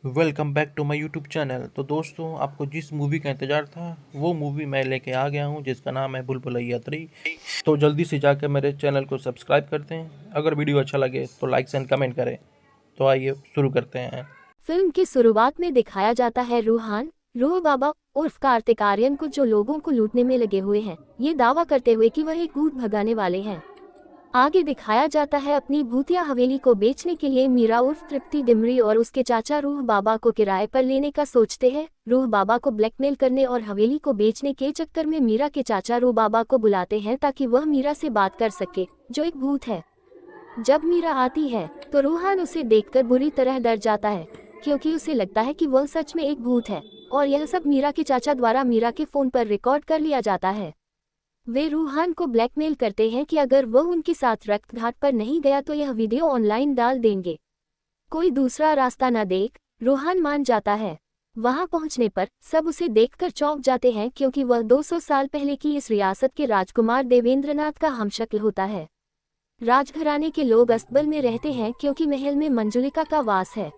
Welcome back to my YouTube channel. तो दोस्तों, आपको जिस मूवी का इंतज़ार था वो मूवी मैं लेके आ गया हूँ, जिसका नाम है भूल भुलैया 3। तो जल्दी से जाकर मेरे चैनल को सब्सक्राइब करते हैं। अगर वीडियो अच्छा लगे तो लाइक एंड कमेंट करें। तो आइए शुरू करते हैं। फिल्म की शुरुआत में दिखाया जाता है रूहान रूह बाबा उर्फ कार्तिक आर्यन को, जो लोगों को लूटने में लगे हुए हैं, ये दावा करते हुए कि वह एक भूत भगाने वाले हैं। आगे दिखाया जाता है अपनी भूतिया हवेली को बेचने के लिए मीरा उर्फ तृप्ति डिमरी और उसके चाचा रूह बाबा को किराए पर लेने का सोचते हैं। रूह बाबा को ब्लैकमेल करने और हवेली को बेचने के चक्कर में मीरा के चाचा रूह बाबा को बुलाते हैं ताकि वह मीरा से बात कर सके, जो एक भूत है। जब मीरा आती है तो रूहान उसे देखकर बुरी तरह डर जाता है, क्योंकि उसे लगता है कि वह सच में एक भूत है और यह सब मीरा के चाचा द्वारा मीरा के फोन पर रिकॉर्ड कर लिया जाता है। वे रूहान को ब्लैकमेल करते हैं कि अगर वह उनके साथ रक्त घाट पर नहीं गया तो यह वीडियो ऑनलाइन डाल देंगे। कोई दूसरा रास्ता न देख रूहान मान जाता है। वहां पहुंचने पर सब उसे देखकर चौंक जाते हैं, क्योंकि वह 200 साल पहले की इस रियासत के राजकुमार देवेंद्रनाथ का हमशक्ल होता है। राजघराने के लोग अस्तबल में रहते हैं क्योंकि महल में मंजुलिका का वास है।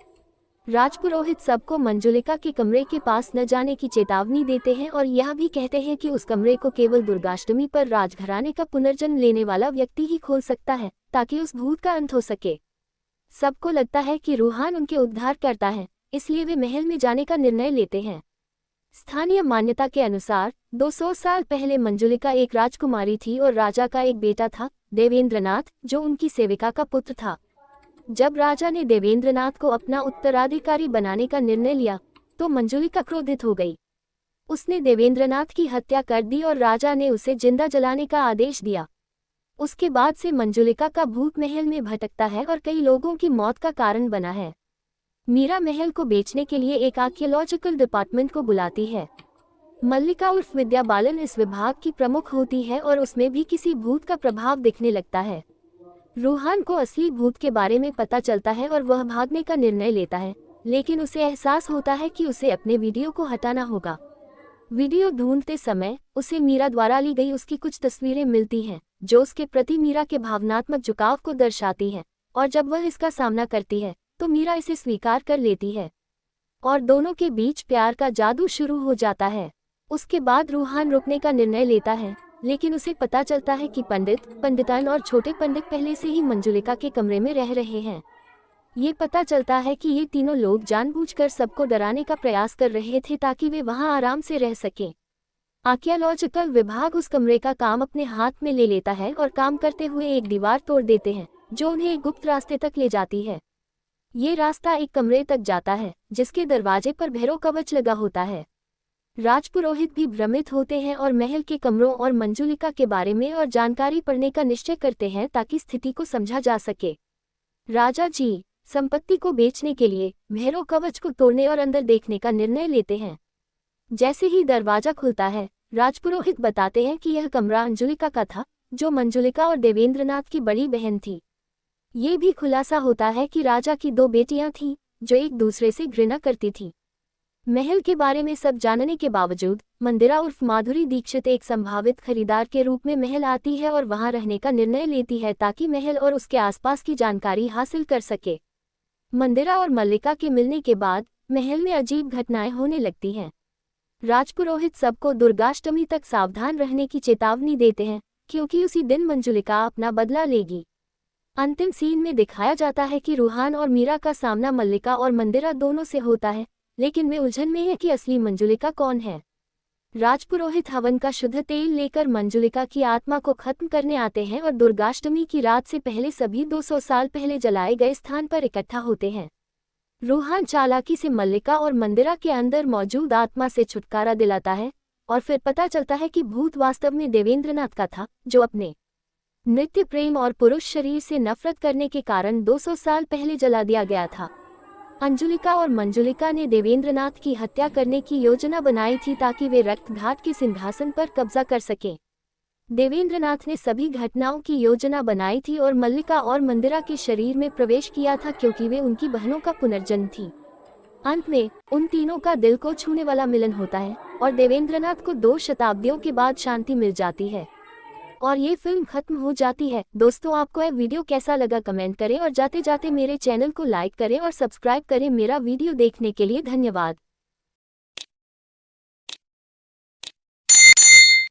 राजपुरोहित सबको मंजुलिका के कमरे के पास न जाने की चेतावनी देते हैं और यह भी कहते हैं कि उस कमरे को केवल दुर्गाष्टमी पर राजघराने का पुनर्जन्म लेने वाला व्यक्ति ही खोल सकता है, ताकि उस भूत का अंत हो सके। सबको लगता है कि रूहान उनके उद्धार करता है, इसलिए वे महल में जाने का निर्णय लेते हैं। स्थानीय मान्यता के अनुसार 200 साल पहले मंजुलिका एक राजकुमारी थी और राजा का एक बेटा था, देवेंद्रनाथ, जो उनकी सेविका का पुत्र था। जब राजा ने देवेंद्रनाथ को अपना उत्तराधिकारी बनाने का निर्णय लिया तो मंजुलिका क्रोधित हो गई। उसने देवेंद्रनाथ की हत्या कर दी और राजा ने उसे जिंदा जलाने का आदेश दिया। उसके बाद से मंजुलिका का भूत महल में भटकता है और कई लोगों की मौत का कारण बना है। मीरा महल को बेचने के लिए एक आर्कियोलॉजिकल डिपार्टमेंट को बुलाती है। मल्लिका उर्फ विद्या बालन इस विभाग की प्रमुख होती है और उसमें भी किसी भूत का प्रभाव दिखने लगता है। रूहान को असली भूत के बारे में पता चलता है और वह भागने का निर्णय लेता है, लेकिन उसे एहसास होता है कि उसे अपने वीडियो को हटाना होगा। वीडियो ढूंढते समय उसे मीरा द्वारा ली गई उसकी कुछ तस्वीरें मिलती हैं, जो उसके प्रति मीरा के भावनात्मक झुकाव को दर्शाती हैं, और जब वह इसका सामना करती है तो मीरा इसे स्वीकार कर लेती है और दोनों के बीच प्यार का जादू शुरू हो जाता है। उसके बाद रूहान रुकने का निर्णय लेता है, लेकिन उसे पता चलता है कि पंडितान और छोटे पंडित पहले से ही मंजुलिका के कमरे में रह रहे हैं। ये पता चलता है कि ये तीनों लोग जानबूझकर सबको डराने का प्रयास कर रहे थे ताकि वे वहां आराम से रह सकें। आर्कियोलॉजिकल विभाग उस कमरे का काम अपने हाथ में ले लेता है और काम करते हुए एक दीवार तोड़ देते हैं, जो उन्हें एक गुप्त रास्ते तक ले जाती है। ये रास्ता एक कमरे तक जाता है जिसके दरवाजे पर भैरव कवच लगा होता है। राजपुरोहित भी भ्रमित होते हैं और महल के कमरों और मंजुलिका के बारे में और जानकारी पढ़ने का निश्चय करते हैं ताकि स्थिति को समझा जा सके। राजा जी संपत्ति को बेचने के लिए भैरव कवच को तोड़ने और अंदर देखने का निर्णय लेते हैं। जैसे ही दरवाजा खुलता है, राजपुरोहित बताते हैं कि यह कमरा अंजुलिका का था, जो मंजुलिका और देवेंद्रनाथ की बड़ी बहन थी। ये भी खुलासा होता है कि राजा की 2 बेटियां थीं, जो एक दूसरे से घृणा करती थीं। महल के बारे में सब जानने के बावजूद मंदिरा उर्फ माधुरी दीक्षित एक संभावित खरीदार के रूप में महल आती है और वहां रहने का निर्णय लेती है ताकि महल और उसके आसपास की जानकारी हासिल कर सके। मंदिरा और मल्लिका के मिलने के बाद महल में अजीब घटनाएं होने लगती हैं। राजपुरोहित सबको दुर्गाष्टमी तक सावधान रहने की चेतावनी देते हैं, क्योंकि उसी दिन मंजुलिका अपना बदला लेगी। अंतिम सीन में दिखाया जाता है कि रूहान और मीरा का सामना मल्लिका और मंदिरा दोनों से होता है, लेकिन वे उलझन में है कि असली मंजुलिका कौन है। राजपुरोहित हवन का शुद्ध तेल लेकर मंजुलिका की आत्मा को खत्म करने आते हैं और दुर्गाष्टमी की रात से पहले सभी 200 साल पहले जलाए गए स्थान पर इकट्ठा होते हैं। रूहान चालाकी से मल्लिका और मंदिरा के अंदर मौजूद आत्मा से छुटकारा दिलाता है और फिर पता चलता है कि भूत वास्तव में देवेंद्रनाथ का था, जो अपने नित्य प्रेम और पुरुष शरीर से नफरत करने के कारण 200 साल पहले जला दिया गया था। अंजुलिका और मंजुलिका ने देवेंद्रनाथ की हत्या करने की योजना बनाई थी ताकि वे रक्तघाट के सिंहासन पर कब्जा कर सकें। देवेंद्रनाथ ने सभी घटनाओं की योजना बनाई थी और मल्लिका और मंदिरा के शरीर में प्रवेश किया था, क्योंकि वे उनकी बहनों का पुनर्जन्म थी। अंत में उन तीनों का दिल को छूने वाला मिलन होता है और देवेंद्रनाथ को 2 शताब्दियों के बाद शांति मिल जाती है। और ये फिल्म खत्म हो जाती है। दोस्तों, आपको यह वीडियो कैसा लगा कमेंट करें और जाते जाते मेरे चैनल को लाइक करें और सब्सक्राइब करें। मेरा वीडियो देखने के लिए धन्यवाद।